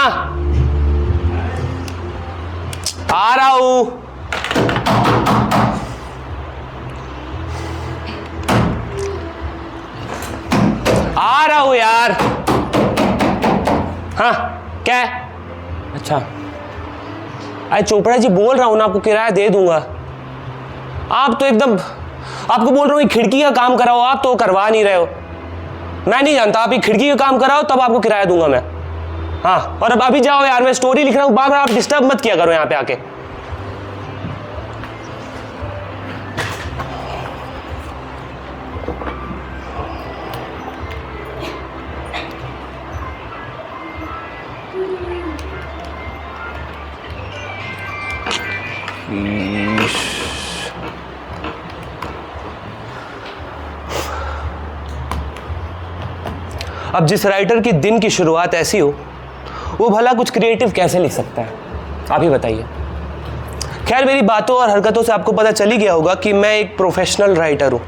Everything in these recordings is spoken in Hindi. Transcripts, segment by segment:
हाँ आ रहा हूं। आ रहा हूं यार। हाँ क्या है? अच्छा अरे चोपड़ा जी बोल रहा हूं ना, आपको किराया दे दूंगा। आप तो एकदम, आपको बोल रहा हूं खिड़की का काम कराओ, आप तो करवा नहीं रहे हो। मैं नहीं जानता, आप ये खिड़की का काम कराओ तब आपको किराया दूंगा मैं। हाँ और अब अभी जाओ यार, मैं स्टोरी लिख रहा हूं, बार बार आप डिस्टर्ब मत किया करो यहाँ पे आके। अब जिस राइटर की दिन की शुरुआत ऐसी हो, वो भला कुछ क्रिएटिव कैसे लिख सकता है, आप ही बताइए। खैर मेरी बातों और हरकतों से आपको पता चल ही गया होगा कि मैं एक प्रोफेशनल राइटर हूं।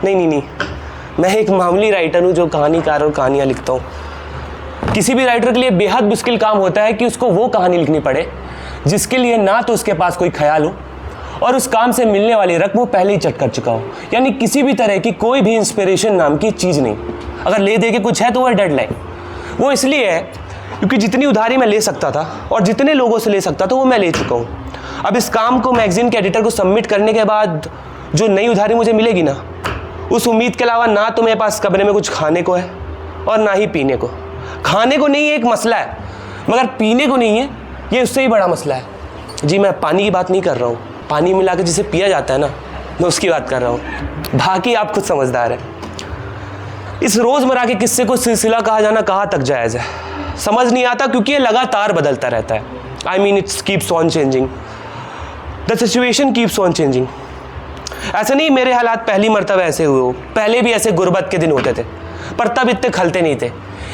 नहीं, मैं एक मामूली राइटर हूं जो कहानीकार और कहानियां लिखता हूं। किसी भी राइटर के लिए बेहद मुश्किल काम होता है कि उसको वो कहानी लिखनी पड़े जिसके लिए ना तो उसके पास कोई ख्याल हो और उस काम से मिलने वाली रकम वो पहले ही चट कर चुका हो। यानी किसी भी तरह की कोई भी इंस्पिरेशन नाम की चीज़ नहीं। अगर ले दे के कुछ है तो वो डेडलाइन। वो इसलिए है क्योंकि जितनी उधारी मैं ले सकता था और जितने लोगों से ले सकता था वो मैं ले चुका हूँ। अब इस काम को मैगजीन के एडिटर को सबमिट करने के बाद जो नई उधारी मुझे मिलेगी ना, उस उम्मीद के अलावा ना तो मेरे पास कमरे में कुछ खाने को है और ना ही पीने को। खाने को नहीं है एक मसला है, मगर पीने को नहीं है ये उससे ही बड़ा मसला है। जी मैं पानी की बात नहीं कर रहा हूँ, पानी मिला के जिसे पिया जाता है ना, मैं उसकी बात कर रहा हूँ। बाकी आप खुद समझदार हैं। इस रोज़मर्रा के किस्से को सिलसिला कहा जाना कहाँ तक जायज़ है समझ नहीं आता, क्योंकि ये लगातार बदलता रहता है। I mean it's keeps on changing, the situation keeps on changing. ऐसे नहीं मेरे हालात पहली मरतबा ऐसे हुए हो, पहले भी ऐसे गुर्बत के दिन होते थे, पर तब इतने खलते नहीं थे,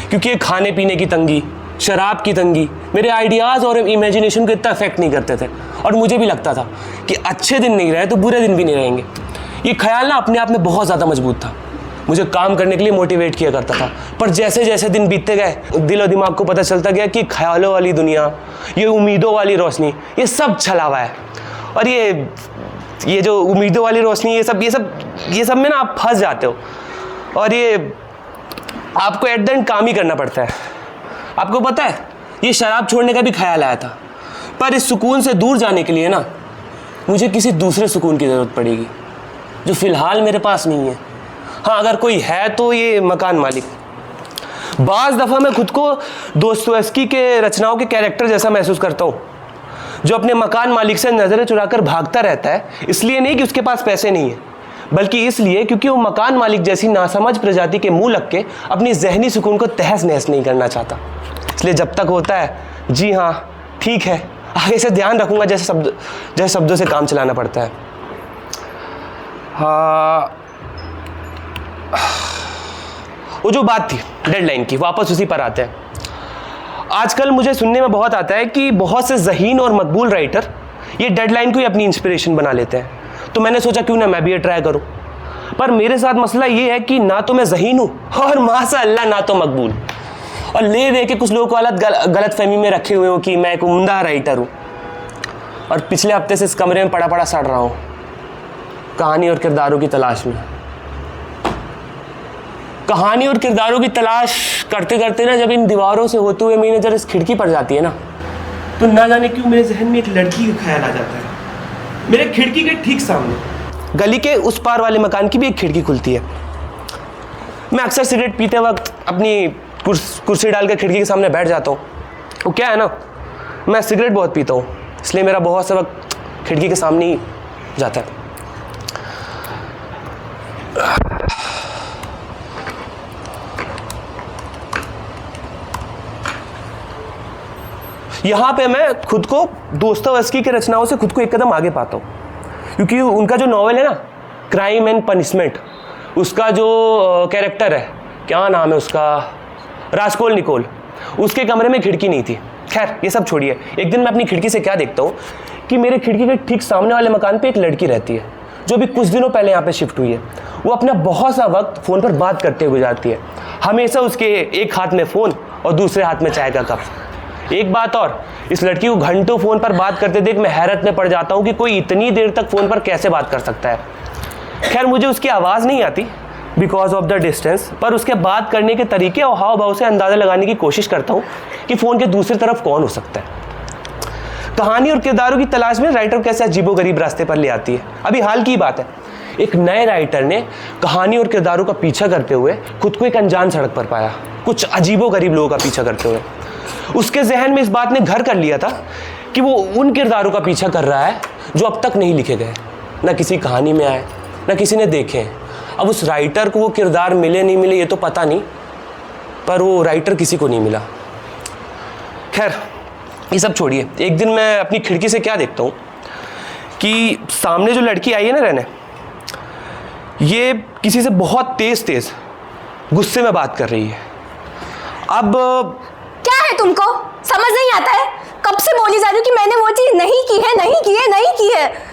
क्योंकि ये खाने पीने की तंगी, शराब की तंगी मेरे आइडियाज़ और इमेजिनेशन को इतना अफेक्ट नहीं करते थे। और मुझे भी लगता था कि अच्छे दिन नहीं रहे तो बुरे दिन भी नहीं रहेंगे। ये ख्याल ना अपने आप में बहुत ज़्यादा मजबूत था, मुझे काम करने के लिए मोटिवेट किया करता था। पर जैसे जैसे दिन बीतते गए, दिल और दिमाग को पता चलता गया कि ख्यालों वाली दुनिया, ये उम्मीदों वाली रोशनी, ये सब छलावा है। और ये जो उम्मीदों वाली रोशनी, ये सब में ना आप फंस जाते हो और ये आपको एट द एंड काम ही करना पड़ता है। आपको पता है ये शराब छोड़ने का भी ख्याल आया था, पर इस सुकून से दूर जाने के लिए ना मुझे किसी दूसरे सुकून की ज़रूरत पड़ेगी जो फ़िलहाल मेरे पास नहीं है। हाँ अगर कोई है तो ये मकान मालिक। बाज़ दफ़ा मैं खुद को दोस्तोयस्की के रचनाओं के कैरेक्टर जैसा महसूस करता हूँ, जो अपने मकान मालिक से नज़रें चुराकर भागता रहता है, इसलिए नहीं कि उसके पास पैसे नहीं है, बल्कि इसलिए क्योंकि वो मकान मालिक जैसी नासमझ प्रजाति के मुंह लग के अपनी जहनी सुकून को तहस नहस नहीं करना चाहता। इसलिए जब तक होता है, जी हाँ ठीक है, आगे से ध्यान रखूंगा, जैसे शब्दों से काम चलाना पड़ता है। हाँ वो जो बात थी डेडलाइन की, वापस उसी पर आते हैं। आजकल मुझे सुनने में बहुत आता है कि बहुत से ज़हीन और मकबूल राइटर ये डेडलाइन को ही अपनी इंस्पिरेशन बना लेते हैं, तो मैंने सोचा क्यों ना मैं भी ये ट्राई करूं। पर मेरे साथ मसला ये है कि ना तो मैं ज़हीन हूँ और माशाअल्लाह ना तो मकबूल, और ले दे के कुछ लोगों को गलत फहमी में रखे हुए हो कि मैं एक उम्दा राइटर हूँ। और पिछले हफ्ते से इस कमरे में पड़ा सड़ रहा हूँ कहानी और किरदारों की तलाश में। कहानी और किरदारों की तलाश करते करते ना जब इन दीवारों से होते हुए मेरी नज़र इस खिड़की पर जाती है ना, तो ना जाने क्यों मेरे जहन में एक लड़की का ख्याल आ जाता है। मेरे खिड़की के ठीक सामने गली के उस पार वाले मकान की भी एक खिड़की खुलती है। मैं अक्सर सिगरेट पीते वक्त अपनी कुर्सी डाल कर खिड़की के सामने बैठ जाता हूँ। वो क्या है ना, मैं सिगरेट बहुत पीता हूँ, इसलिए मेरा बहुत सा वक्त खिड़की के सामने ही जाता है। यहाँ पे मैं खुद को दोस्तोयस्की के रचनाओं से खुद को एक कदम आगे पाता हूँ, क्योंकि उनका जो नॉवेल है ना, क्राइम एंड पनिशमेंट, उसका जो कैरेक्टर है, क्या नाम है उसका, रास्कोलनिकोल, उसके कमरे में खिड़की नहीं थी। खैर ये सब छोड़िए, एक दिन मैं अपनी खिड़की से क्या देखता हूँ कि मेरे खिड़की के ठीक सामने वाले मकान पे एक लड़की रहती है जो भी कुछ दिनों पहले यहाँ पे शिफ्ट हुई है। वो अपना बहुत सा वक्त फ़ोन पर बात करते हुए गुजारती है। हमेशा उसके एक हाथ में फ़ोन और दूसरे हाथ में चाय का कप। एक बात और, इस लड़की को घंटों फ़ोन पर बात करते देख मैं हैरत में पड़ जाता हूँ कि कोई इतनी देर तक फ़ोन पर कैसे बात कर सकता है। खैर मुझे उसकी आवाज़ नहीं आती बिकॉज ऑफ द डिस्टेंस, पर उसके बात करने के तरीके और हाव भाव से अंदाज़ा लगाने की कोशिश करता हूँ कि फ़ोन के दूसरी तरफ कौन हो सकता है। कहानी और किरदारों की तलाश में राइटर कैसे अजीबोगरीब रास्ते पर ले आती है। अभी हाल की बात है, एक नए राइटर ने कहानी और किरदारों का पीछा करते हुए खुद को एक अनजान सड़क पर पाया, कुछ अजीबोगरीब लोगों का पीछा करते हुए। उसके जहन में इस बात ने घर कर लिया था कि वो उन किरदारों का पीछा कर रहा है जो अब तक नहीं लिखे गए, ना किसी कहानी में आए, ना किसी ने देखे। अब उस राइटर को वो किरदार मिले नहीं मिले ये तो पता नहीं, पर वो राइटर किसी को नहीं मिला। खैर ये सब छोड़िए, एक दिन मैं अपनी खिड़की से क्या देखता हूँ कि सामने जो लड़की आई है ना रहने, ये किसी से बहुत तेज गुस्से में बात कर रही है। अब क्या है तुमको, समझ नहीं आता है? कब से बोली जा रही हूँ कि मैंने वो चीज नहीं की है, नहीं की है, नहीं की है।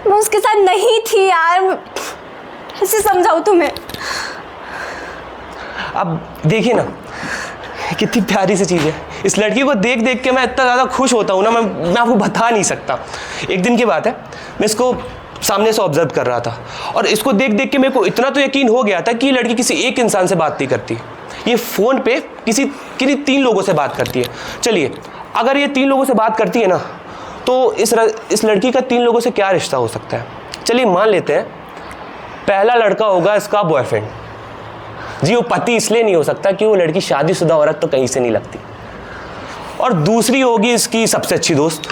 मैं उसके साथ नहीं थी यार, कैसे समझाऊं तुम्हें? अब देखिए ना कितनी प्यारी सी चीज़ है। इस लड़की को देख देख के मैं इतना ज़्यादा खुश होता हूँ ना, मैं आपको बता नहीं सकता। एक दिन की बात है, मैं इसको सामने से ऑब्जर्व कर रहा था और इसको देख देख के मेरे को इतना तो यकीन हो गया था कि ये लड़की किसी एक इंसान से बात नहीं करती, ये फ़ोन पे किसी 3 लोगों से बात करती है। चलिए अगर ये 3 लोगों से बात करती है ना, तो इस लड़की का 3 लोगों से क्या रिश्ता हो सकता है? चलिए मान लेते हैं पहला लड़का होगा इसका बॉयफ्रेंड। जी वो पति इसलिए नहीं हो सकता कि वो लड़की शादीशुदा औरत तो कहीं से नहीं लगती। और दूसरी होगी इसकी सबसे अच्छी दोस्त,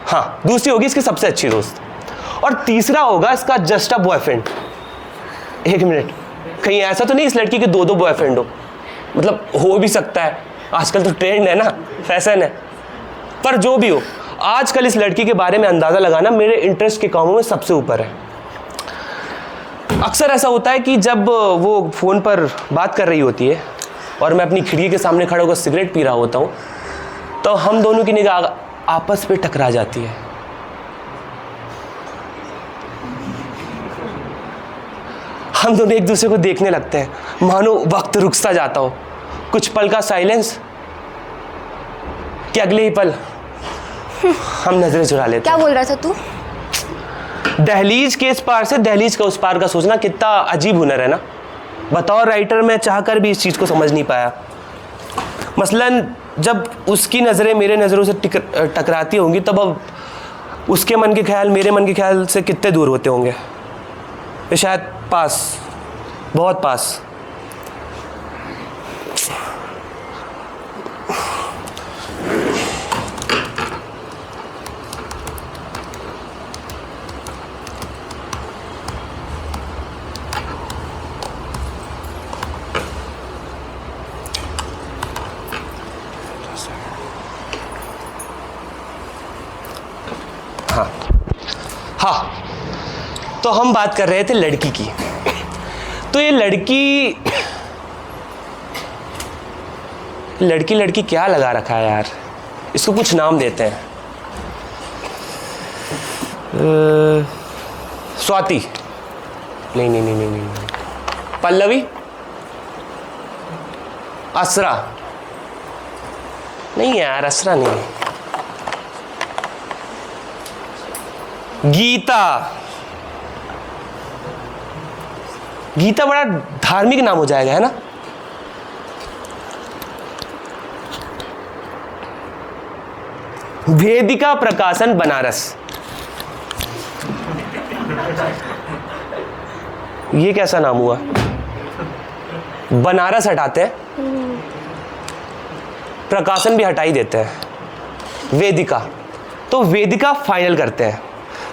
हाँ दूसरी होगी इसकी सबसे अच्छी दोस्त। और तीसरा होगा इसका जस्ट अ बॉयफ्रेंड। एक मिनट, कहीं ऐसा तो नहीं इस लड़की के 2 बॉयफ्रेंड हो? मतलब हो भी सकता है, आजकल तो ट्रेंड है ना, फैशन है। पर जो भी हो, आजकल इस लड़की के बारे में अंदाज़ा लगाना मेरे इंटरेस्ट के कामों में सबसे ऊपर है। अक्सर ऐसा होता है कि जब वो फ़ोन पर बात कर रही होती है और मैं अपनी खिड़की के सामने खड़ा होकर सिगरेट पी रहा होता हूँ, तो हम दोनों की निगाह आपस में टकरा जाती है। हम दोनों एक दूसरे को देखने लगते हैं, मानो वक्त रुक सा जाता हो। कुछ पल का साइलेंस कि अगले ही पल हम नजरें चुरा लेते। क्या बोल रहा था तू? दहलीज के इस पार से दहलीज का उस पार का सोचना कितना अजीब हुनर है ना। बताओ राइटर, मैं चाहकर भी इस चीज़ को समझ नहीं पाया। मसलन जब उसकी नज़रें मेरे नज़रों से टकराती होंगी, तब अब उसके मन के ख्याल मेरे मन के ख्याल से कितने दूर होते होंगे? ये शायद पास, बहुत पास। हाँ, तो हम बात कर रहे थे लड़की की। तो ये लड़की क्या लगा रखा है यार, इसको कुछ नाम देते हैं। स्वाति, नहीं, पल्लवी, असरा, नहीं यार असरा नहीं, गीता बड़ा धार्मिक नाम हो जाएगा है ना। वेदिका प्रकाशन बनारस, ये कैसा नाम हुआ? बनारस हटाते हैं, प्रकाशन भी हटा ही देते हैं। वेदिका, तो वेदिका फाइनल करते हैं।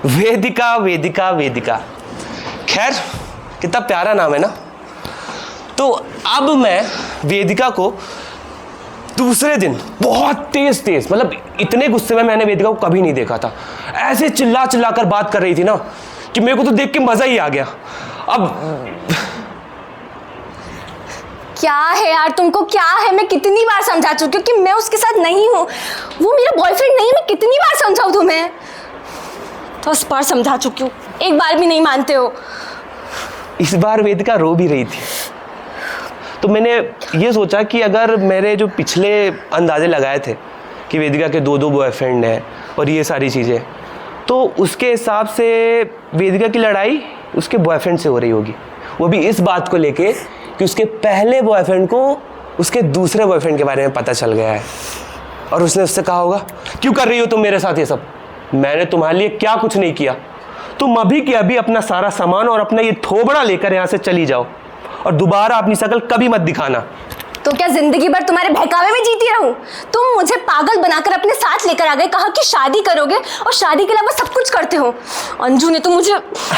वेदिका। खैर कितना प्यारा नाम है ना। तो अब मैं वेदिका को दूसरे दिन बहुत तेज मतलब इतने गुस्से में मैंने वेदिका को कभी नहीं देखा था। ऐसे चिल्ला कर बात कर रही थी ना कि मेरे को तो देख के मजा ही आ गया। अब क्या है यार, तुमको क्या है? मैं कितनी बार समझा चुकी हूँ कि मैं उसके साथ नहीं हूँ, वो मेरा बॉयफ्रेंड नहीं। मैं कितनी बार समझाऊँ तुम्हें? 10 बार समझा चुकी हूँ, एक बार भी नहीं मानते हो। इस बार वेदिका रो भी रही थी, तो मैंने ये सोचा कि अगर मेरे जो पिछले अंदाजे लगाए थे कि वेदिका के 2 बॉयफ्रेंड हैं और ये सारी चीज़ें, तो उसके हिसाब से वेदिका की लड़ाई उसके बॉयफ्रेंड से हो रही होगी, वो भी इस बात को लेके कि उसके पहले बॉयफ्रेंड को उसके दूसरे बॉयफ्रेंड के बारे में पता चल गया है और उसने उससे कहा होगा, क्यों कर रही हो तुम मेरे साथ ये सब? मैंने तुम्हारे लिए क्या कुछ नहीं किया, तुम अभी के अभी अपना सारा सामान और अपना ये थोबड़ा लेकर यहाँ से चली जाओ और दोबारा अपनी शक्ल कभी मत दिखाना। तो क्या जिंदगी भर तुम्हारे बहकावे में जीती रहूं? तुम मुझे पागल बनाकर अपने साथ लेकर आ गए, कहा कि शादी करोगे और शादी के अलावा सब कुछ करते हो। अंजू ने तो मुझे...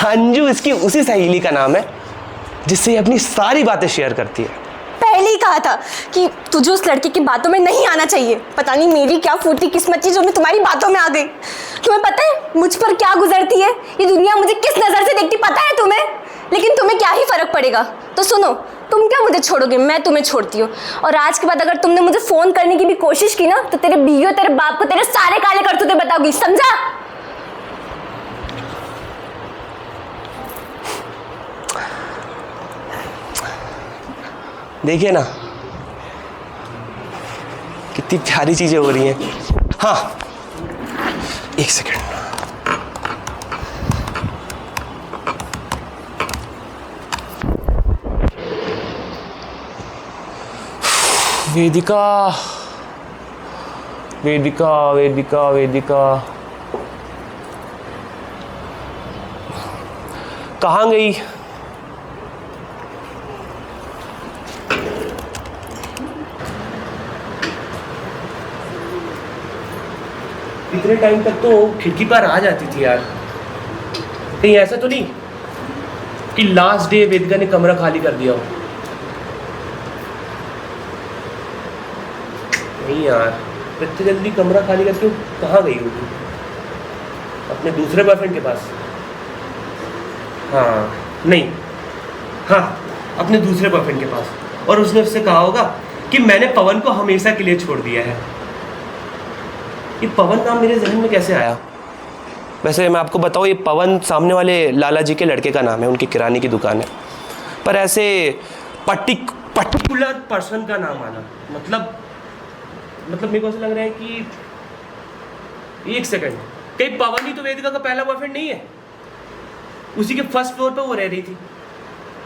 अंजू इसकी उसी सहेली का नाम है जिससे ये अपनी सारी बातें शेयर करती है। पहले ही कहा था कि तुझे उस लड़के की बातों में नहीं आना चाहिए। पता नहीं मेरी क्या फूटी किस्मत थी जो मैं तुम्हारी बातों में आ गई। तुम्हें पता है मुझ पर क्या गुजरती है ये दुनिया, मुझे किस नज़र से देखती पता है तुम्हें? लेकिन तुम्हें क्या ही फर्क पड़ेगा। तो सुनो, तुम क्या मुझे छोड़ोगे, मैं तुम्हें छोड़ती हूँ। और आज के बाद अगर तुमने मुझे फ़ोन करने की भी कोशिश की ना तो तेरे बीवी और तेरे बाप को तेरे सारे काले करतूते बताऊंगी, समझा? देखिए ना कितनी प्यारी चीजें हो रही हैं। हाँ, एक सेकंड। वेदिका वेदिका वेदिका वेदिका कहाँ गई? इतने टाइम तक तो खिड़की पर आ जाती थी यार। कहीं ऐसा तो नहीं कि लास्ट डे वेदिका ने कमरा खाली कर दिया हो? नहीं यार, इतनी जल्दी कमरा खाली करके कहाँ गई होगी? अपने दूसरे बॉयफ्रेंड के पास? हाँ नहीं, हाँ अपने दूसरे बॉयफ्रेंड के पास। और उसने उससे कहा होगा कि मैंने पवन को हमेशा के लिए छोड़ दिया है। ये पवन नाम मेरे जहन में कैसे आया? वैसे मैं आपको बताऊँ, ये पवन सामने वाले लाला जी के लड़के का नाम है, उनकी किराने की दुकान है। पर ऐसे पर्टिकुलर पर्सन का नाम आना मतलब मेरे को ऐसा लग रहा है कि एक सेकंड, कहीं पवन ही तो वेदिका का पहला बॉयफ्रेंड नहीं है? उसी के फर्स्ट फ्लोर पे वो रह रही थी।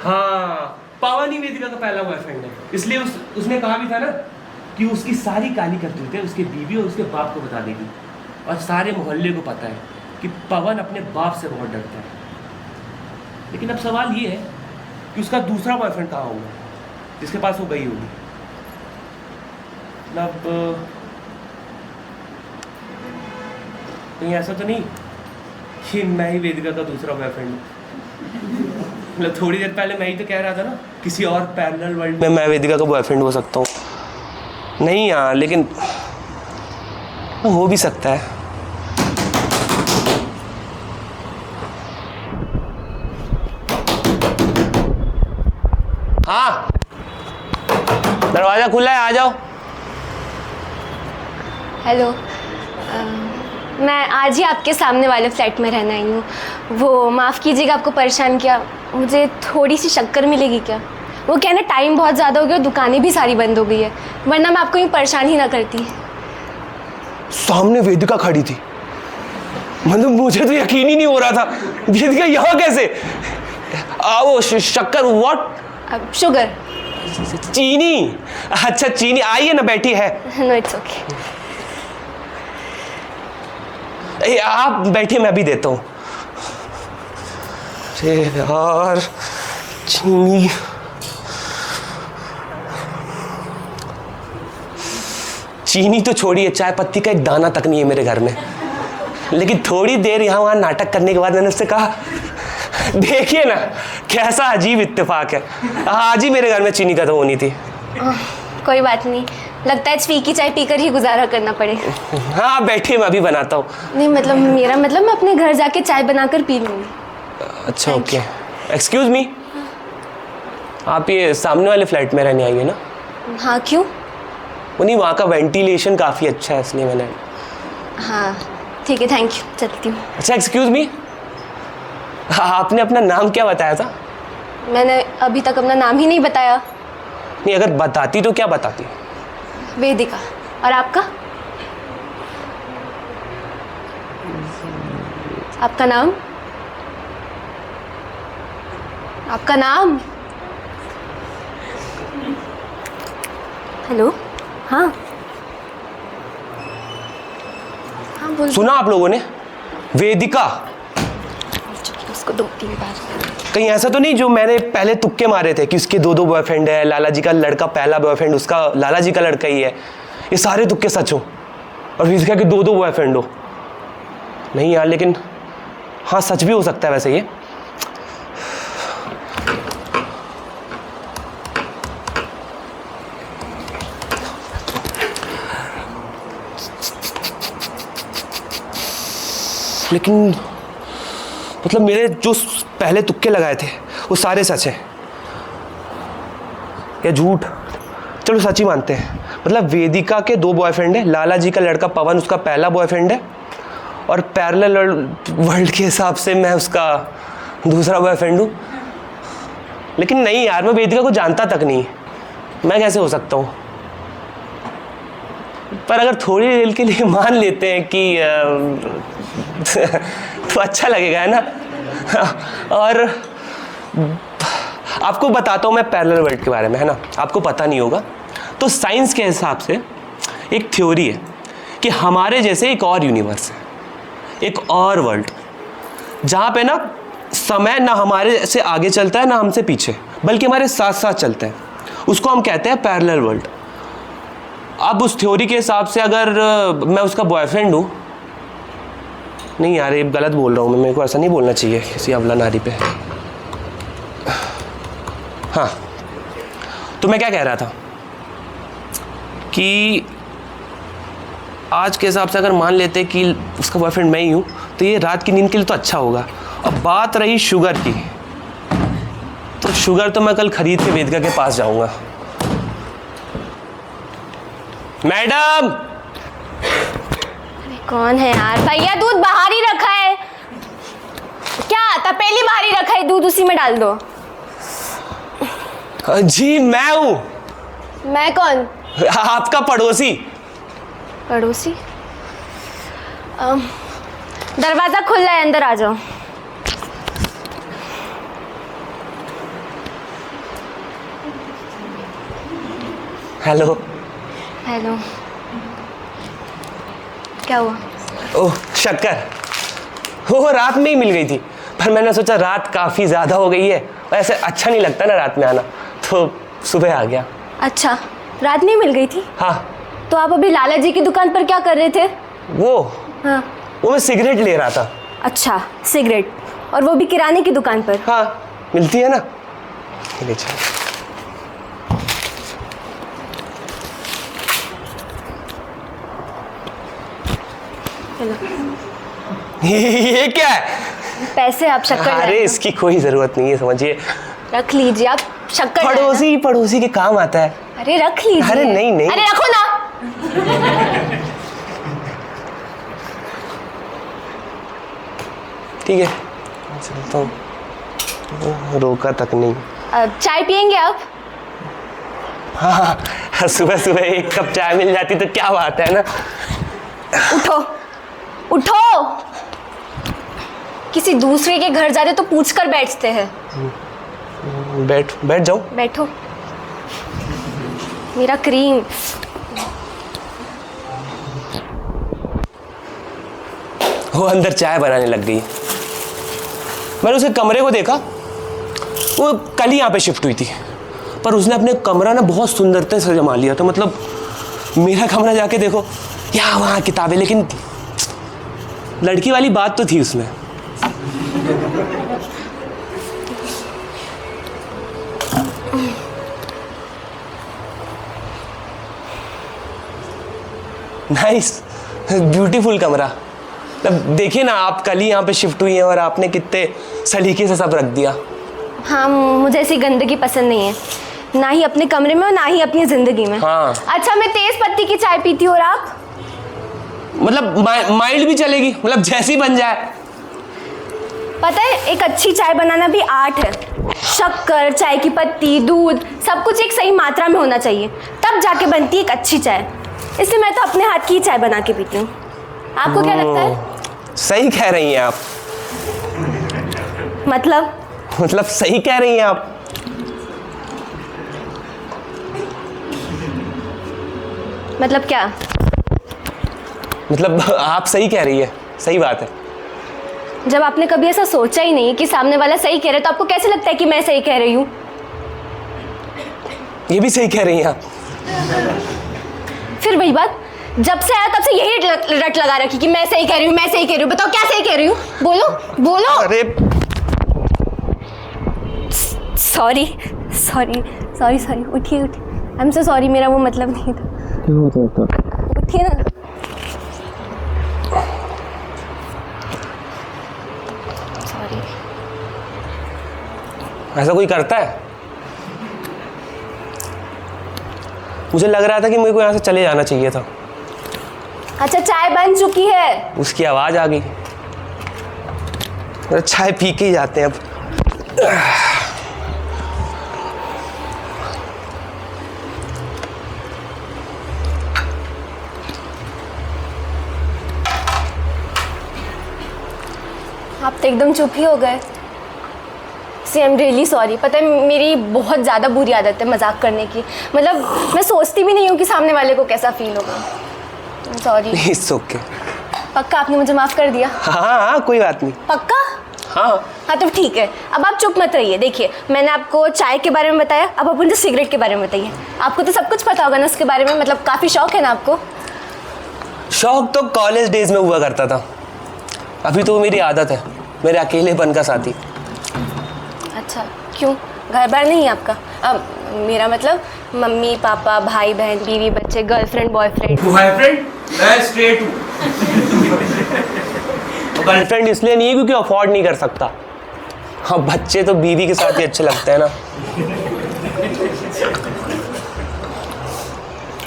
हाँ, पवन ही वेदिका का पहला बॉयफ्रेंड है। इसलिए उसने कहा भी था ना कि उसकी सारी काली करतूतें उसके बीवी और उसके बाप को बता देगी। और सारे मोहल्ले को पता है कि पवन अपने बाप से बहुत डरता है। लेकिन अब सवाल ये है कि उसका दूसरा बॉयफ्रेंड कहाँ होगा जिसके पास वो गई होगी? मतलब कहीं ऐसा तो नहीं कि मैं ही वेदिका का दूसरा बॉयफ्रेंड हूँ? मतलब थोड़ी देर पहले मैं ही तो कह रहा था ना किसी और पैरेलल वर्ल्ड में मैं वेदिका का बॉयफ्रेंड हो सकता हूँ। नहीं यार, लेकिन हो भी सकता है। हाँ, दरवाजा खुला है, आ जाओ। हेलो, मैं आज ही आपके सामने वाले फ्लैट में रहने आई हूँ। वो माफ़ कीजिएगा आपको परेशान किया। मुझे थोड़ी सी शक्कर मिलेगी क्या? वो कहना टाइम बहुत ज़्यादा हो गया, दुकानें भी सारी बंद हो गई है, वरना मैं आपको यूँ परेशान ही ना करती। सामने वेदिका खड़ी थी, मतलब मुझे तो यकीन ही नहीं हो रहा था। वेदिका यहाँ कैसे? वो शक्कर, व्हाट? शुगर, चीनी। अच्छा चीनी, आइए ना, बैठी है। No it's okay. आप बैठिए, मैं भी देता हूँ। अरे यार, चीनी। चीनी तो छोड़िए, चाय पत्ती का एक दाना तक नहीं है मेरे घर में। लेकिन थोड़ी देर यहाँ वहाँ नाटक करने के बाद मैंने उससे कहा, देखिए ना कैसा अजीब इत्तेफाक है, आज ही मेरे घर में चीनी खत्म होनी थी। कोई बात नहीं, लगता है स्वी की चाय पीकर ही गुजारा करना पड़ेगा। हाँ बैठिए, मैं अभी बनाता हूँ। नहीं मतलब मेरा मतलब मैं अपने घर जाके चाय बनाकर पी लूँगी। अच्छा ओके, एक्सक्यूज मी, आप ये सामने वाले फ्लैट में रहने आएंगे ना? हाँ क्यों? वो नहीं, वहाँ का वेंटिलेशन काफ़ी अच्छा है इसलिए मैंने। हाँ ठीक है, थैंक यू, चलती हूँ। अच्छा एक्सक्यूज मी, आपने अपना नाम क्या बताया था? मैंने अभी तक अपना नाम ही नहीं बताया। नहीं, अगर बताती तो क्या बताती? वेदिका। और आपका? आपका नाम? आपका नाम? हेलो। हाँ हाँ बोल। सुना आप लोगों ने? वेदिका। उसको 2-3 बार। कहीं ऐसा तो नहीं जो मैंने पहले तुक्के मारे थे कि उसके 2 बॉयफ्रेंड है, लाला जी का लड़का पहला बॉयफ्रेंड उसका लाला जी का लड़का ही है, ये सारे तुक्के सच हो और वेदिका के 2 बॉयफ्रेंड हो? नहीं यार, लेकिन हाँ सच भी हो सकता है वैसे ये। लेकिन मतलब मेरे जो पहले तुक्के लगाए थे वो सारे सच हैं या झूठ? चलो सच ही मानते हैं। मतलब वेदिका के 2 बॉयफ्रेंड है, लाला जी का लड़का पवन उसका पहला बॉयफ्रेंड है और पैरेलल वर्ल्ड के हिसाब से मैं उसका दूसरा बॉयफ्रेंड हूँ। लेकिन नहीं यार, मैं वेदिका को जानता तक नहीं, मैं कैसे हो सकता हूँ? पर अगर थोड़ी देर के लिए मान लेते हैं कि तो अच्छा लगेगा, है ना? और आपको बताता हूँ मैं पैरेलल वर्ल्ड के बारे में, है ना? आपको पता नहीं होगा। तो साइंस के हिसाब से एक थ्योरी है कि हमारे जैसे एक और यूनिवर्स है, एक और वर्ल्ड, जहाँ पे ना समय ना हमारे से आगे चलता है ना हमसे पीछे, बल्कि हमारे साथ साथ चलता है। उसको हम कहते हैं पैरेलल वर्ल्ड। अब उस थ्योरी के हिसाब से अगर मैं उसका बॉयफ्रेंड हूँ, नहीं यार ये गलत बोल रहा हूँ मैं, मेरे को ऐसा नहीं बोलना चाहिए किसी अबला नारी पे। हाँ, तो मैं क्या कह रहा था कि आज के हिसाब से अगर मान लेते कि उसका बॉयफ्रेंड मैं ही हूँ तो ये रात की नींद के लिए तो अच्छा होगा। अब बात रही शुगर की, तो शुगर तो मैं कल खरीद के वेदिका के पास जाऊँगा। मैडम! कौन है यार? भैया दूध बाहर ही रखा है। क्या तपेली बाहर ही रखा है, दूध उसी में डाल दो। जी मैं हूँ। मैं कौन? आपका पड़ोसी। पड़ोसी? दरवाजा खुला है, अंदर आ जाओ। हेलो। हेलो। क्या हुआ? ओह शक्कर, वो रात में ही मिल गई थी, पर मैंने सोचा रात काफ़ी ज़्यादा हो गई है और ऐसे अच्छा नहीं लगता ना रात में आना, तो सुबह आ गया। अच्छा, रात में ही मिल गई थी? हाँ। तो आप अभी लाला जी की दुकान पर क्या कर रहे थे? हाँ, वो मैं सिगरेट ले रहा था। अच्छा, सिगरेट, और वो भी किराने की दुकान पर? हाँ, मिलती है ना। ले चल। ये क्या है? पैसे आप शक्कर। अरे इसकी कोई जरूरत नहीं है, समझिए। रख लीजिए, आप शक्कर। पड़ोसी के काम आता है। अरे रख लीजिए। अरे नहीं। अरे रखो ना। ठीक है, चलता हूँ, रोका तक नहीं। चाय पियेंगे आप? हाँ, सुबह सुबह 1 कप चाय मिल जाती तो क्या बात है ना। उठो उठो, किसी दूसरे के घर जाते तो पूछ कर बैठते हैं। बैठ जाओ। बैठो। मेरा क्रीम। वो अंदर चाय बनाने लग गई। मैंने उसके कमरे को देखा, वो कल ही यहाँ पे शिफ्ट हुई थी, पर उसने अपने कमरा ना बहुत सुंदरता से जमा लिया था। मतलब मेरा कमरा जाके देखो, यहाँ वहाँ किताबें, लेकिन लड़की वाली बात तो थी उसमें। नाइस, ब्यूटीफुल कमरा। मतलब देखिए ना, आप कल ही यहाँ पे शिफ्ट हुई हैं और आपने कितने सलीके से सब रख दिया। हाँ, मुझे ऐसी गंदगी पसंद नहीं है, ना ही अपने कमरे में और ना ही अपनी जिंदगी में। हाँ। अच्छा, मैं तेज पत्ती की चाय पीती हूँ और आप? मतलब माइल्ड भी चलेगी, मतलब जैसी बन जाए। पता है एक अच्छी चाय बनाना भी आर्ट है। शक्कर, चाय की पत्ती, दूध सब कुछ एक सही मात्रा में होना चाहिए, तब जाके बनती है एक अच्छी चाय। इसलिए मैं तो अपने हाथ की ही चाय बना के पीती हूँ। आपको क्या लगता है? सही कह रही हैं आप। मतलब सही कह रही हैं आप। मतलब क्या? मतलब आप सही कह रही है, सही बात है। जब आपने कभी ऐसा सोचा ही नहीं कि सामने वाला सही कह रहा है, तो आपको कैसे लगता है कि मैं सही कह रही हूँ? ये भी सही कह रही हैं आप। फिर वही बात, जब से आया तब से यही रट लगा रखी कि मैं सही कह रही हूँ, मैं सही कह रही हूँ। बताओ क्या सही कह रही हूँ? बोलो बोलो। अरे सॉरी सॉरी सॉरी सॉरी, उठिए उठिए। आई एम सो सॉरी, मेरा वो मतलब नहीं था। उठिए ना। सॉरी। ऐसा कोई करता है? मुझे लग रहा था कि मेरे को यहाँ से चले जाना चाहिए था। अच्छा चाय बन चुकी है। उसकी आवाज आ गई। अरे चाय पी के ही जाते हैं अब। आप तो एकदम चुप ही हो गए। सी आई एम रियली सॉरी। पता है मेरी बहुत ज़्यादा बुरी आदत है मजाक करने की। मतलब मैं सोचती भी नहीं हूँ कि सामने वाले को कैसा फील होगा। सॉरी। It's okay. पक्का आपने मुझे माफ़ कर दिया? हाँ, कोई बात नहीं। पक्का? हाँ तो ठीक है। अब आप चुप मत रहिए। देखिए मैंने आपको चाय के बारे में बताया, अब आप मुझे सिगरेट के बारे में बताइए। आपको तो सब कुछ पता होगा ना उसके बारे में, मतलब काफ़ी शौक है ना आपको? शौक तो कॉलेज डेज में हुआ करता था, अभी तो मेरी आदत है, मेरे अकेलेपन का साथी। अच्छा क्यों, घर बार नहीं है आपका? अब मेरा मतलब मम्मी पापा भाई बहन बीवी बच्चे गर्लफ्रेंड बॉयफ्रेंड। बॉयफ्रेंड? मैं स्ट्रेट हूँ। गर्लफ्रेंड इसलिए नहीं है क्योंकि अफोर्ड नहीं कर सकता। हाँ बच्चे तो बीवी के साथ ही अच्छे लगते हैं ना।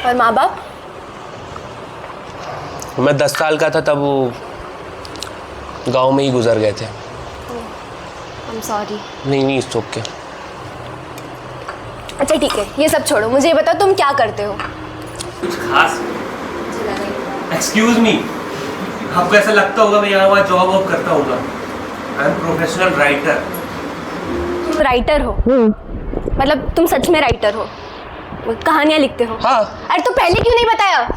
और माँ बाप? मैं 10 साल का था तब वो गांव में ही गुजर गए थे। I am sorry. नहीं इट्स ओके। अच्छा ठीक है, ये सब छोड़ो, मुझे ये बताओ तुम क्या करते हो? कुछ खास? एक्सक्यूज मी, आपको ऐसा लगता होगा मैं यहाँ वहाँ जॉब वॉब करता होगा। I am professional writer. तुम राइटर हो? मतलब तुम सच में राइटर हो, कहानियाँ लिखते हो? हाँ। अरे तो पहले क्यों नहीं बताया?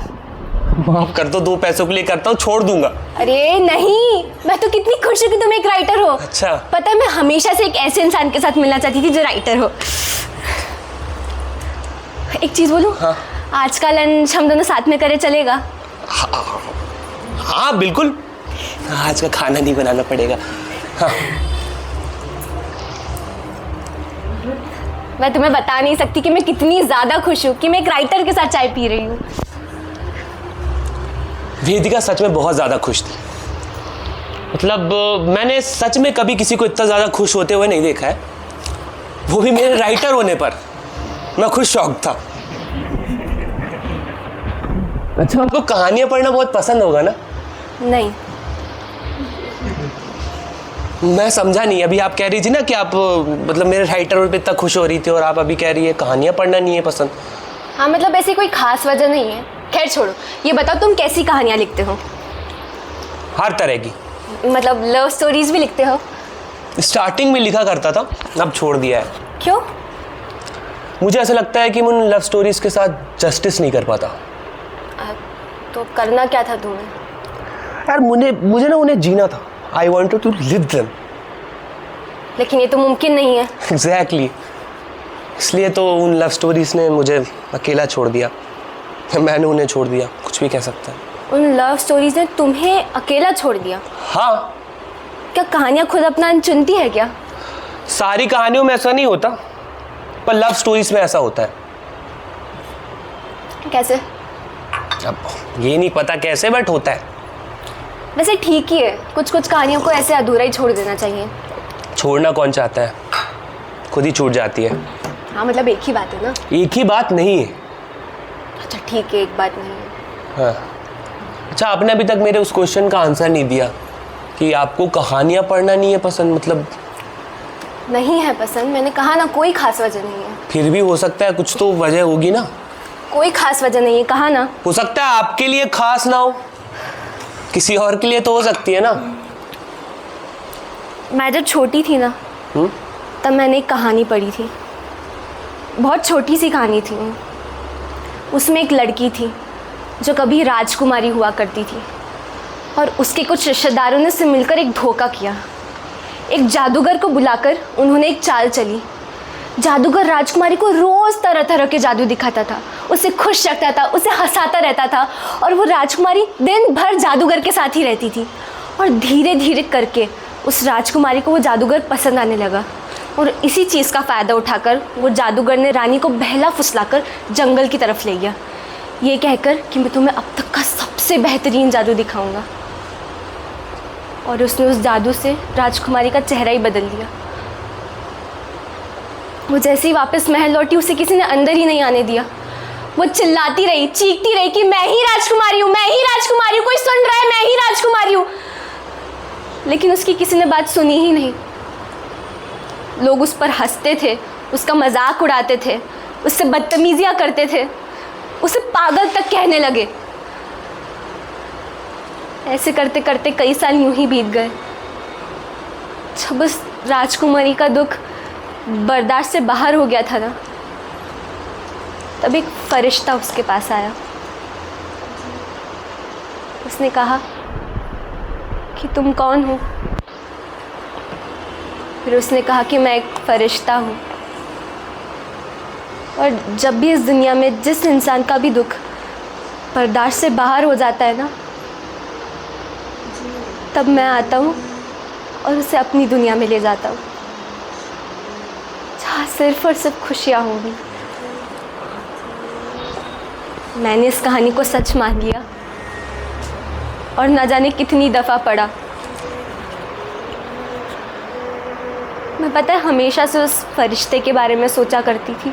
माफ कर दो, 2 पैसों के लिए करता हूँ, छोड़ दूंगा। अरे नहीं, मैं तो कितनी खुश हूँ कि तुम एक राइटर हो। अच्छा। पता है मैं हमेशा से एक ऐसे इंसान के साथ मिलना चाहती थी जो राइटर हो। एक चीज बोलूं? हाँ। आज का लंच हम दोनों साथ में करे चलेगा? हाँ बिल्कुल, आज का खाना नहीं बनाना पड़ेगा। हाँ। मैं तुम्हें बता नहीं सकती कि मैं कितनी ज्यादा खुश हूँ कि मैं एक राइटर के साथ चाय पी रही हूँ। वेदिका सच में बहुत ज़्यादा खुश थी। मतलब मैंने सच में कभी किसी को इतना ज़्यादा खुश होते हुए नहीं देखा है, वो भी मेरे राइटर होने पर। मैं खुद शौक था। अच्छा आपको कहानियाँ पढ़ना बहुत पसंद होगा ना? नहीं। मैं समझा नहीं, अभी आप कह रही थी ना कि आप मतलब मेरे राइटर होने पे इतना खुश हो रही थी, और आप अभी कह रही है कहानियाँ पढ़ना नहीं है पसंद। हाँ मतलब ऐसी कोई खास वजह नहीं है। खैर छोड़ो, ये बताओ तुम कैसी कहानियाँ लिखते हो? हर तरह की। मतलब लव स्टोरीज भी लिखते हो? स्टार्टिंग में लिखा करता था, अब छोड़ दिया है। क्यों? मुझे ऐसा लगता है कि मैं उन लव स्टोरीज के साथ जस्टिस नहीं कर पाता। तो करना क्या था तुम्हें? यार मुझे ना उन्हें जीना था। I wanted to live them. लेकिन ये तो मुमकिन नहीं है। एग्जैक्टली, इसलिए तो उन लव स्टोरीज ने मुझे अकेला छोड़ दिया, मैंने उन्हें छोड़ दिया, कुछ भी कह सकता है। उन लव स्टोरीज ने तुम्हें अकेला छोड़ दिया? हाँ। क्या कहानियाँ खुद अपना चुनती है क्या? सारी कहानियों में ऐसा नहीं होता, पर लव स्टोरीज में ऐसा होता है। कैसे? अब ये नहीं पता कैसे, बट होता है। वैसे ठीक ही है, कुछ कुछ कहानियों को ऐसे अधूरा ही छोड़ देना चाहिए। छोड़ना कौन चाहता है, खुद ही छूट जाती है। हाँ मतलब एक ही बात है ना? एक ही बात नहीं है। अच्छा ठीक है, एक बात नहीं है। हाँ। अच्छा आपने अभी तक मेरे उस क्वेश्चन का आंसर नहीं दिया कि आपको कहानियाँ पढ़ना नहीं है पसंद, मतलब नहीं है पसंद, मैंने कहा ना, कोई खास वजह नहीं है। फिर भी हो सकता है कुछ तो वजह होगी ना। कोई खास वजह नहीं है, कहा ना। हो सकता है आपके लिए खास ना हो, किसी और के लिए तो हो सकती है ना। मैं जब छोटी थी ना, तब मैंने एक कहानी पढ़ी थी, बहुत छोटी सी कहानी थी। उसमें एक लड़की थी जो कभी राजकुमारी हुआ करती थी, और उसके कुछ रिश्तेदारों ने से मिलकर एक धोखा किया। एक जादूगर को बुलाकर उन्होंने एक चाल चली। जादूगर राजकुमारी को रोज़ तरह तरह के जादू दिखाता था, उसे खुश रखता था, उसे हंसाता रहता था, और वो राजकुमारी दिन भर जादूगर के साथ ही रहती थी। और धीरे धीरे करके उस राजकुमारी को वो जादूगर पसंद आने लगा, और इसी चीज़ का फ़ायदा उठाकर वो जादूगर ने रानी को बहला फुसलाकर जंगल की तरफ ले गया, ये कहकर कि मैं तुम्हें अब तक का सबसे बेहतरीन जादू दिखाऊंगा। और उसने उस जादू से राजकुमारी का चेहरा ही बदल दिया। वो जैसे ही वापस महल लौटी, उसे किसी ने अंदर ही नहीं आने दिया। वो चिल्लाती रही, चीखती रही कि मैं ही राजकुमारी हूँ, मैं ही राजकुमारी हूँ, कोई सुन रहा है, मैं ही राजकुमारी हूँ। लेकिन उसकी किसी ने बात सुनी ही नहीं। लोग उस पर हंसते थे, उसका मजाक उड़ाते थे, उससे बदतमीजियाँ करते थे, उसे पागल तक कहने लगे। ऐसे करते करते कई साल यूं ही बीत गए। जब उस राजकुमारी का दुख बर्दाश्त से बाहर हो गया था ना, तब एक फरिश्ता उसके पास आया। उसने कहा कि तुम कौन हो? फिर उसने कहा कि मैं एक फरिश्ता हूँ, और जब भी इस दुनिया में जिस इंसान का भी दुख बर्दाश्त से बाहर हो जाता है ना, तब मैं आता हूँ और उसे अपनी दुनिया में ले जाता हूँ, जहाँ सिर्फ और सिर्फ खुशियाँ होंगी। मैंने इस कहानी को सच मान लिया, और न जाने कितनी दफ़ा पढ़ा। मैं पता है हमेशा से उस फरिश्ते के बारे में सोचा करती थी।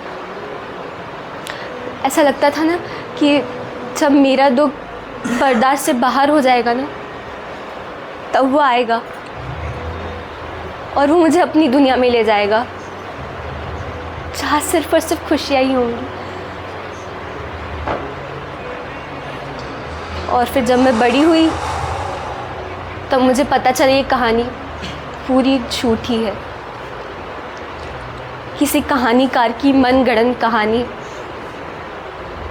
ऐसा लगता था ना कि जब मेरा दुख बर्दाश्त से बाहर हो जाएगा ना, तब वो आएगा और वो मुझे अपनी दुनिया में ले जाएगा, जहाँ सिर्फ और सिर्फ खुशियाँ ही होंगी। और फिर जब मैं बड़ी हुई, तब मुझे पता चला ये कहानी पूरी झूठी है, किसी कहानीकार की मनगढ़ंत कहानी,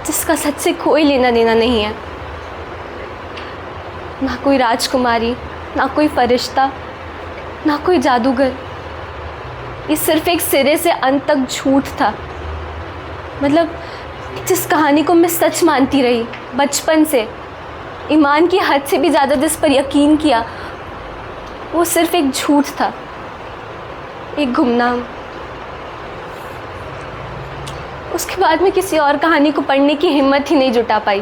जिसका सच से कोई लेना देना नहीं है। ना कोई राजकुमारी, ना कोई फरिश्ता, ना कोई जादूगर। ये सिर्फ एक सिरे से अंत तक झूठ था। मतलब जिस कहानी को मैं सच मानती रही बचपन से, ईमान की हद से भी ज़्यादा जिस पर यकीन किया, वो सिर्फ एक झूठ था, एक गुमनाम। उसके बाद मैं किसी और कहानी को पढ़ने की हिम्मत ही नहीं जुटा पाई।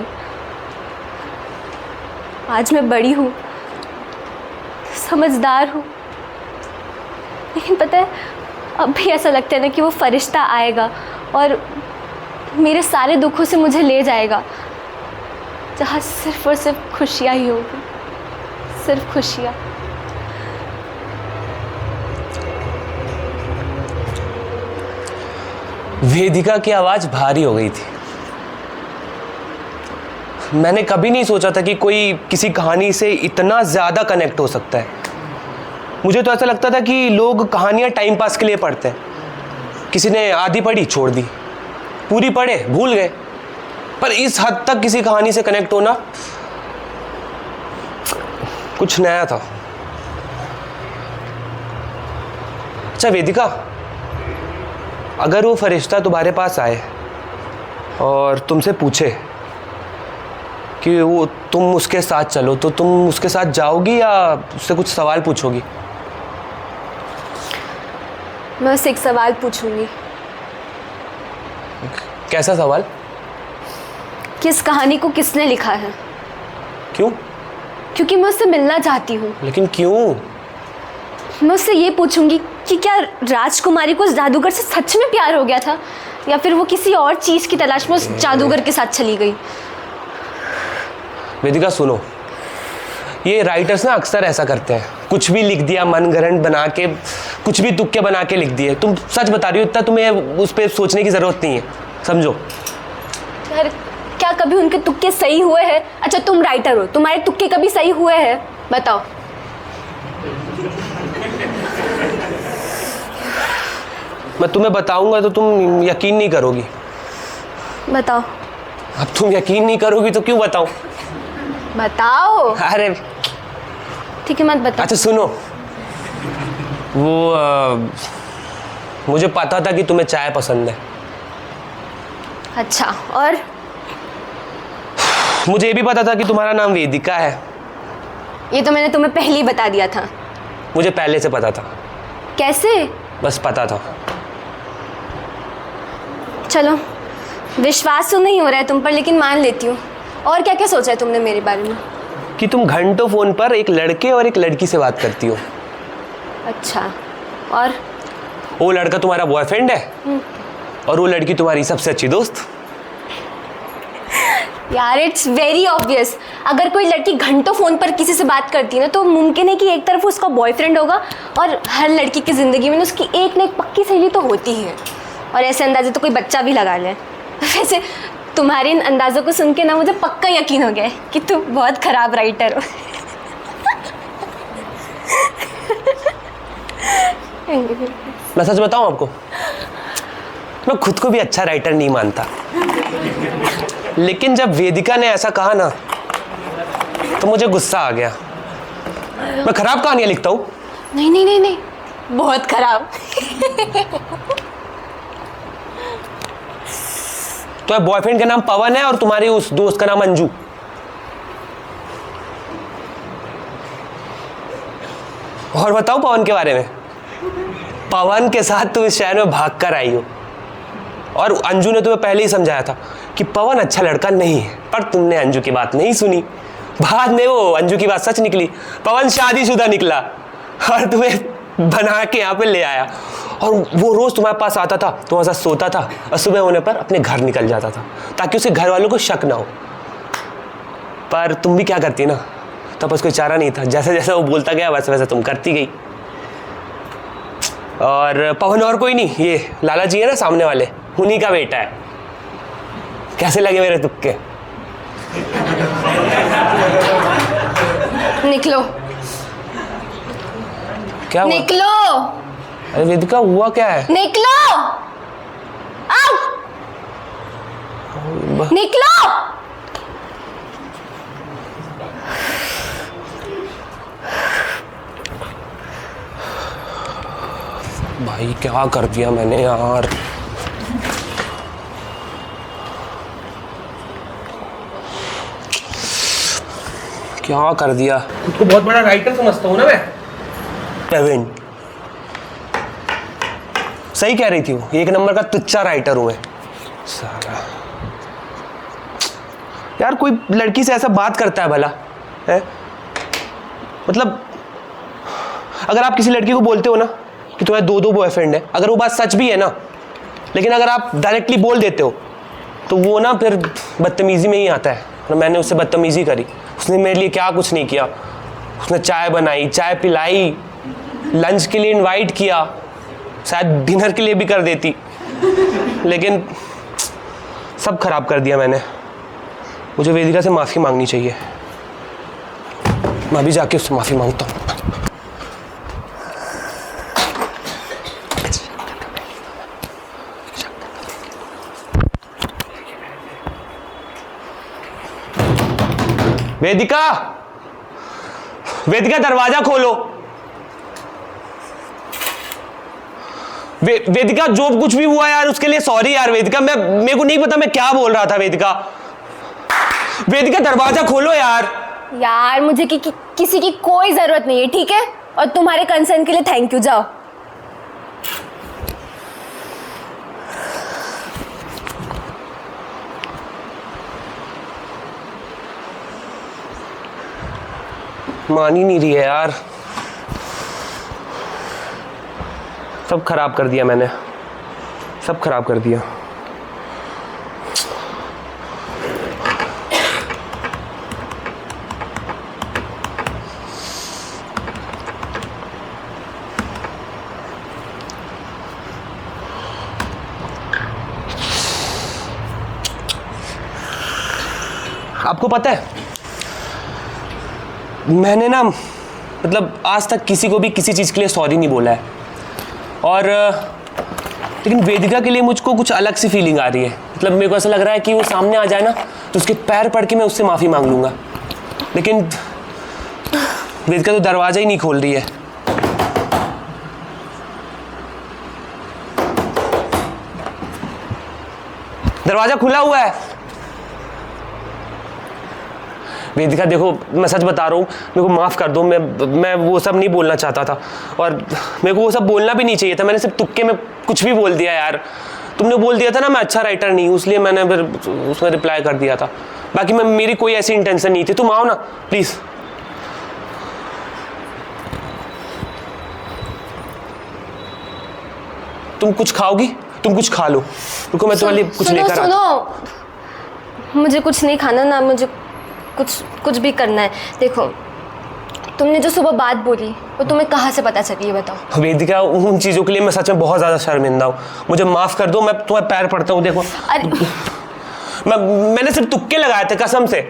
आज मैं बड़ी हूँ, समझदार हूँ, लेकिन पता है अब भी ऐसा लगता है ना कि वो फरिश्ता आएगा और मेरे सारे दुखों से मुझे ले जाएगा, जहाँ सिर्फ और सिर्फ खुशियाँ ही होगी, सिर्फ खुशियाँ। वेदिका की आवाज़ भारी हो गई थी। मैंने कभी नहीं सोचा था कि कोई किसी कहानी से इतना ज़्यादा कनेक्ट हो सकता है। मुझे तो ऐसा लगता था कि लोग कहानियाँ टाइम पास के लिए पढ़ते हैं, किसी ने आधी पढ़ी छोड़ दी, पूरी पढ़े भूल गए, पर इस हद तक किसी कहानी से कनेक्ट होना कुछ नया था। अच्छा वेदिका, अगर वो फरिश्ता तुम्हारे पास आए और तुमसे पूछे कि वो तुम उसके साथ चलो, तो तुम उसके साथ जाओगी या उससे कुछ सवाल पूछोगी? मैं उससे एक सवाल पूछूंगी। कैसा सवाल? किस कहानी को किसने लिखा है? क्यों? क्योंकि मैं उससे मिलना चाहती हूँ। लेकिन क्यों? मैं उससे ये पूछूंगी कि क्या राजकुमारी को उस जादूगर से सच में प्यार हो गया था, या फिर वो किसी और चीज़ की तलाश में उस जादूगर के साथ चली गई। वेदिका सुनो, ये राइटर्स ना अक्सर ऐसा करते हैं, कुछ भी लिख दिया मनगढ़ंत बना के, कुछ भी तुक्के बना के लिख दिए। तुम सच बता रही हो, इतना तुम्हें उस पर सोचने की ज़रूरत नहीं है, समझो। यार क्या कभी उनके तुक्के सही हुए हैं? अच्छा तुम राइटर हो, तुम्हारे तुक्के कभी सही हुए हैं? बताओ। मैं तुम्हें बताऊंगा तो तुम यकीन नहीं करोगी। बताओ। अब तुम यकीन नहीं करोगी तो क्यों बताऊं? बताओ। अरे ठीक है मत बताओ। अच्छा सुनो, वो मुझे पता था कि तुम्हें चाय पसंद है। अच्छा और? मुझे ये भी पता था कि तुम्हारा नाम वेदिका है। ये तो मैंने तुम्हें पहले ही बता दिया था। मुझे पहले से पता था। कैसे? बस पता था। चलो विश्वास तो नहीं हो रहा है तुम पर, लेकिन मान लेती हूँ। और क्या क्या सोचा है तुमने मेरे बारे में? कि तुम घंटों फोन पर एक लड़के और एक लड़की से बात करती हो। अच्छा और? वो लड़का तुम्हारा बॉयफ्रेंड है और वो लड़की तुम्हारी सबसे अच्छी दोस्त। यार इट्स वेरी ऑब्वियस, अगर कोई लड़की घंटों फोन पर किसी से बात करती है ना, तो मुमकिन है कि एक तरफ उसका बॉयफ्रेंड होगा और हर लड़की की ज़िंदगी में उसकी एक ना एक पक्की सहेली तो होती ही है। और ऐसे अंदाजे तो कोई बच्चा भी लगा ले। वैसे तुम्हारे इन अंदाज़ों को सुन के ना मुझे पक्का यकीन हो गया है कि तुम बहुत ख़राब राइटर हो। मैं सच बताऊं आपको, मैं खुद को भी अच्छा राइटर नहीं मानता, लेकिन जब वेदिका ने ऐसा कहा ना तो मुझे गुस्सा आ गया। मैं खराब कहानियां लिखता हूं? नहीं नहीं नहीं नहीं, बहुत खराब। तो बॉयफ्रेंड का नाम पवन है और तुम्हारी उस दोस्त का नाम अंजू। और बताओ पवन के बारे में। पवन के साथ तुम इस शहर में भाग कर आई हो और अंजू ने तुम्हें पहले ही समझाया था कि पवन अच्छा लड़का नहीं है, पर तुमने अंजू की बात नहीं सुनी। बाद में वो अंजू की बात सच निकली, पवन शादीशुदा निकला और तुम्हें बना के यहाँ पे ले आया। और वो रोज तुम्हारे पास आता था, तुम्हारे साथ सोता था और सुबह होने पर अपने घर निकल जाता था ताकि उसे घर वालों को शक ना हो। पर तुम भी क्या करती ना, तब बस कोई चारा नहीं था। जैसे जैसे वो बोलता गया वैसे वैसे तुम करती गई। और पवन और कोई नहीं, ये लाला जी है ना सामने वाले, उन्हीं का बेटा है। कैसे लगे मेरे तुक्के? निकलो। क्या हुआ? निकलो। अरे वेदिका हुआ क्या है? निकलो। आओ। निकलो। भाई क्या कर दिया मैंने यार। क्या कर दिया? खुद को बहुत बड़ा राइटर समझता हूँ ना मैं। प्रवीण सही कह रही थी, वो एक नंबर का तुच्चा राइटर हूँ मैं सारा। यार कोई लड़की से ऐसा बात करता है भला है? मतलब अगर आप किसी लड़की को बोलते हो ना कि तुम्हारे दो दो बॉयफ्रेंड है, अगर वो बात सच भी है ना, लेकिन अगर आप डायरेक्टली बोल देते हो तो वो ना फिर बदतमीजी में ही आता है। और मैंने उससे बदतमीजी करी। उसने मेरे लिए क्या कुछ नहीं किया। उसने चाय बनाई, चाय पिलाई, लंच के लिए इनवाइट किया, शायद डिनर के लिए भी कर देती, लेकिन सब खराब कर दिया मैंने। मुझे वेदिका से माफ़ी मांगनी चाहिए। मैं अभी जाके उससे माफ़ी मांगता हूँ। वेदिका, वेदिका दरवाजा खोलो। वेदिका जो कुछ भी हुआ यार उसके लिए सॉरी यार। वेदिका मेरे को नहीं पता मैं क्या बोल रहा था। वेदिका, वेदिका दरवाजा खोलो यार। यार मुझे किसी की कोई जरूरत नहीं है, ठीक है? और तुम्हारे कंसर्न के लिए थैंक यू। जाओ। मान ही नहीं रही है यार। सब खराब कर दिया मैंने, सब खराब कर दिया। आपको पता है, मैंने ना मतलब आज तक किसी को भी किसी चीज़ के लिए सॉरी नहीं बोला है, और लेकिन वेदिका के लिए मुझको कुछ अलग सी फीलिंग आ रही है। मतलब मेरे को ऐसा लग रहा है कि वो सामने आ जाए ना तो उसके पैर पड़ के मैं उससे माफ़ी मांग लूँगा, लेकिन वेदिका तो दरवाज़ा ही नहीं खोल रही है। दरवाज़ा खुला हुआ है। वेदिका देखो, मैं सच बता रहा हूँ, मेरे को माफ़ कर दो, मैं वो सब नहीं बोलना चाहता था, और मेरे को वो सब बोलना भी नहीं चाहिए था। मैंने सिर्फ तुक्के में कुछ भी बोल दिया यार। तुमने बोल दिया था ना मैं अच्छा राइटर नहीं हूँ, इसलिए मैंने फिर उसमें रिप्लाई कर दिया था। बाकी मेरी कोई ऐसी इंटेंशन नहीं थी। तुम आओ ना प्लीज़। तुम कुछ खाओगी? तुम कुछ खा लो। रुको, मैं तुम्हारे लिए कुछ लेकर आता हूँ। सुनो, मुझे कुछ नहीं खाना ना, मुझे कुछ भी करना है। देखो, तुमने जो सुबह बात बोली वो तुम्हें कहाँ से पता चली, ये बताओ। वेदिका, उन चीज़ों के लिए मैं सच में बहुत ज़्यादा शर्मिंदा हूँ। मुझे माफ़ कर दो, मैं तुम्हारे पैर पड़ता हूँ। देखो, मैंने सिर्फ तुक्के लगाए थे, कसम से।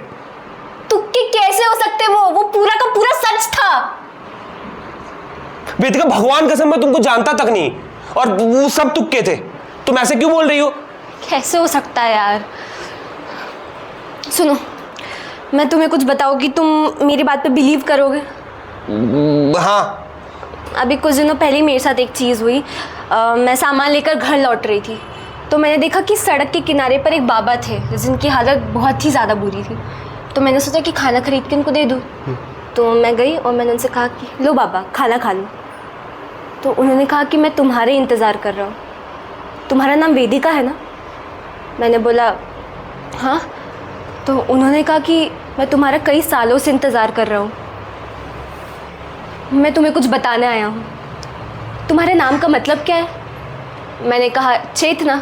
तुक्के कैसे हो सकते? वो पूरा का पूरा सच था। वेदिका, भगवान कसम, मैं तुमको जानता तक नहीं, और वो सब तुक्के थे। तुम ऐसे क्यों बोल रही हो? कैसे हो सकता है यार? सुनो, मैं तुम्हें कुछ बताऊंगी, तुम मेरी बात पे बिलीव करोगे? हाँ। अभी कुछ दिनों पहले ही मेरे साथ एक चीज़ हुई। मैं सामान लेकर घर लौट रही थी, तो मैंने देखा कि सड़क के किनारे पर एक बाबा थे जिनकी हालत बहुत ही ज़्यादा बुरी थी। तो मैंने सोचा कि खाना खरीद के उनको दे दूँ। तो मैं गई और मैंने उनसे कहा कि लो बाबा, खाना खा लो। तो उन्होंने कहा कि मैं तुम्हारे इंतज़ार कर रहा हूँ। तुम्हारा नाम वेदिका है ना? मैंने बोला हाँ। तो उन्होंने कहा कि मैं तुम्हारा कई सालों से इंतज़ार कर रहा हूँ, मैं तुम्हें कुछ बताने आया हूँ। तुम्हारे नाम का मतलब क्या है? मैंने कहा चेतना।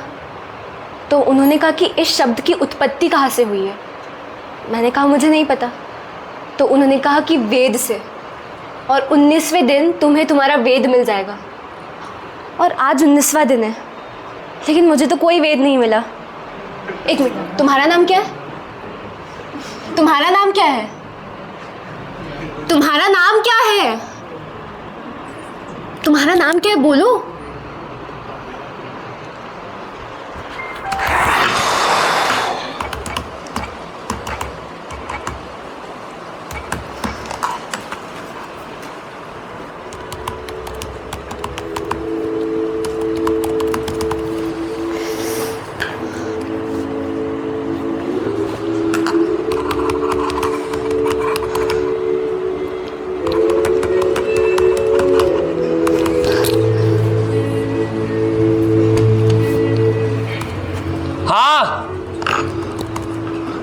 तो उन्होंने कहा कि इस शब्द की उत्पत्ति कहाँ से हुई है? मैंने कहा मुझे नहीं पता। तो उन्होंने कहा कि वेद से, और 19वें दिन तुम्हें तुम्हारा वेद मिल जाएगा। और आज 19वां दिन है, लेकिन मुझे तो कोई वेद नहीं मिला। एक मिनट, तुम्हारा नाम क्या है? तुम्हारा नाम क्या है? तुम्हारा नाम क्या है? तुम्हारा नाम क्या है, बोलो।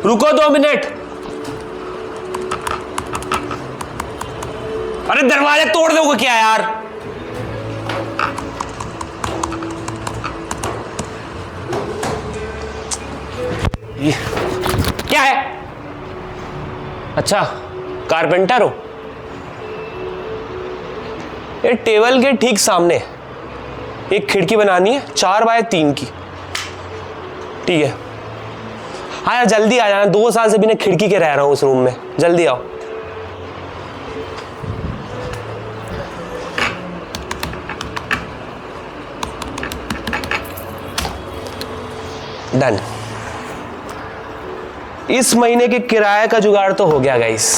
रुको 2 मिनट। अरे दरवाजा तोड़ दोगे क्या यार? ये क्या है? अच्छा, कारपेंटर हो? ये टेबल के ठीक सामने एक खिड़की बनानी है 4 बाय 3 की। ठीक है, हाँ यार जल्दी आ जाना। 2 साल से बिना खिड़की के रह रहा हूँ उस रूम में, जल्दी आओ। डन। इस महीने के किराए का जुगाड़ तो हो गया गाइस।